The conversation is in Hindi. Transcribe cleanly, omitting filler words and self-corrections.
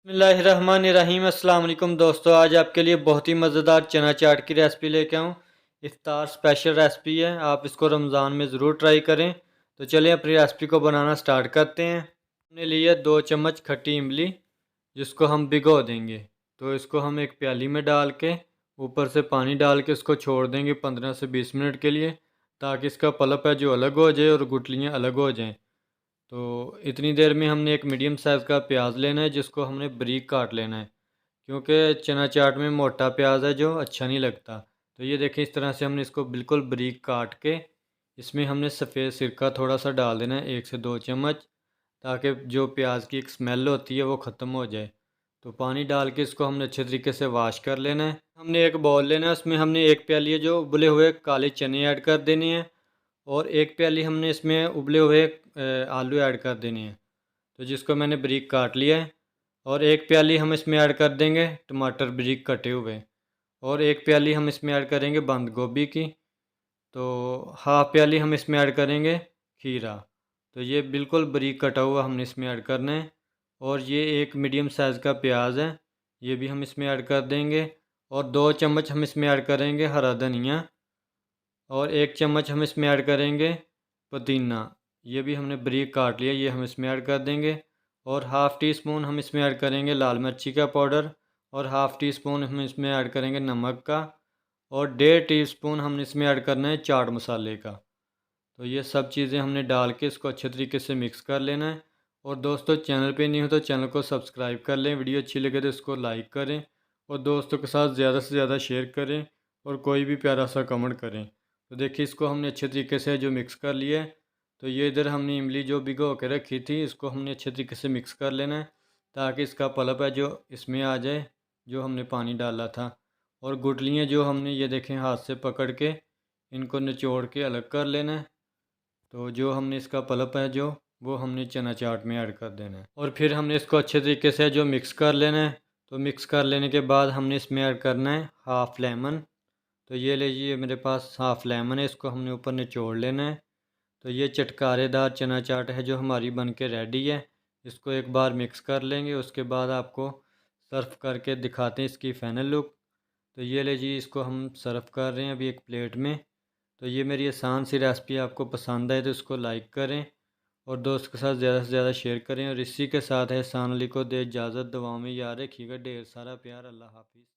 बिस्मिल्लाहिर्रहमानिर्रहीम। अस्सलाम वालेकुम दोस्तों, आज आपके लिए बहुत ही मज़ेदार चना चाट की रेसिपी लेके आऊँ। इफ्तार स्पेशल रेसिपी है, आप इसको रमज़ान में ज़रूर ट्राई करें। तो चलिए अपनी रेसिपी को बनाना स्टार्ट करते हैं। हमने लिया 2 चम्मच खट्टी इमली, जिसको हम भिगो देंगे। तो इसको हम एक प्याली में डाल के ऊपर से पानी डाल के इसको छोड़ देंगे 15 से 20 मिनट के लिए, ताकि इसका पल्प है जो अलग हो जाए और गुठलियाँ अलग हो जाएँ। तो इतनी देर में हमने एक मीडियम साइज़ का प्याज लेना है, जिसको हमने बारीक काट लेना है, क्योंकि चना चाट में मोटा प्याज है जो अच्छा नहीं लगता। तो ये देखें, इस तरह से हमने इसको बिल्कुल बारीक काट के इसमें हमने सफ़ेद सिरका थोड़ा सा डाल देना है, 1 से 2 चम्मच, ताकि जो प्याज की एक स्मेल होती है वो ख़त्म हो जाए। तो पानी डाल के इसको हमने अच्छे तरीके से वॉश कर लेना है। हमने एक बाउल लेना है, उसमें हमने एक प्याली जो उबले हुए काले चने ऐड कर देने हैं, और एक प्याली हमने इसमें उबले हुए आलू ऐड कर देने हैं, तो जिसको मैंने बारीक काट लिया है। और एक प्याली हम इसमें ऐड कर देंगे टमाटर बारीक कटे हुए, और एक प्याली हम इसमें ऐड करेंगे बंद गोभी की। तो हाफ़ प्याली हम इसमें ऐड करेंगे खीरा। तो ये बिल्कुल बारीक कटा हुआ हमने इसमें ऐड करना है। और ये एक मीडियम साइज़ का प्याज है, ये भी हम इसमें ऐड कर देंगे। और 2 चम्मच हम इसमें ऐड करेंगे हरा धनिया, और 1 चम्मच हम इसमें ऐड करेंगे पुदीना। ये भी हमने बारीक काट लिया, ये हम इसमें ऐड कर देंगे। और हाफ़ टी स्पून हम इसमें ऐड करेंगे लाल मिर्ची का पाउडर, और हाफ़ टी स्पून हम इसमें ऐड करेंगे नमक का, और 1.5 टीस्पून हम इसमें ऐड करना है चाट मसाले का। तो ये सब चीज़ें हमने डाल के इसको अच्छे तरीके से मिक्स कर लेना है। और दोस्तों, चैनल पे नहीं हो तो चैनल को सब्सक्राइब कर लें, वीडियो अच्छी लगे तो इसको लाइक करें, और दोस्तों के साथ ज़्यादा से ज़्यादा शेयर करें, और कोई भी प्यारा सा कमेंट करें। तो देखिए, इसको हमने अच्छे तरीके से जो मिक्स कर लिया है। तो ये इधर हमने इमली जो भिगो के रखी थी, इसको हमने अच्छे तरीके से मिक्स कर लेना है, ताकि इसका पल्प है जो इसमें आ जाए, जो हमने पानी डाला था। और गुठलियाँ जो हमने ये देखें हाथ से पकड़ के इनको निचोड़ के अलग कर लेना है। तो जो हमने इसका पल्प है जो, वो हमने चना चाट में ऐड कर देना है, और फिर हमने इसको अच्छे तरीके से जो मिक्स कर लेना है। तो मिक्स कर लेने के बाद हमने इसमें ऐड करना है हाफ़ लेमन। तो ये लीजिए, मेरे पास हाफ़ लेमन है, इसको हमने ऊपर निचोड़ लेना है। तो ये चटकारेदार चना चाट है जो हमारी बन के रेडी है। इसको एक बार मिक्स कर लेंगे, उसके बाद आपको सर्व करके दिखाते हैं इसकी फ़ाइनल लुक। तो ये लीजिए, इसको हम सर्व कर रहे हैं अभी एक प्लेट में। तो ये मेरी आसान सी रेसिपी आपको पसंद आए तो इसको लाइक करें, और दोस्त के साथ ज़्यादा से ज़्यादा शेयर करें। और इसी के साथ एहसान अली को दे इजाज़त, दुआओं में याद रखिएगा। ढेर सारा प्यार। अल्लाह हाफ़िज़।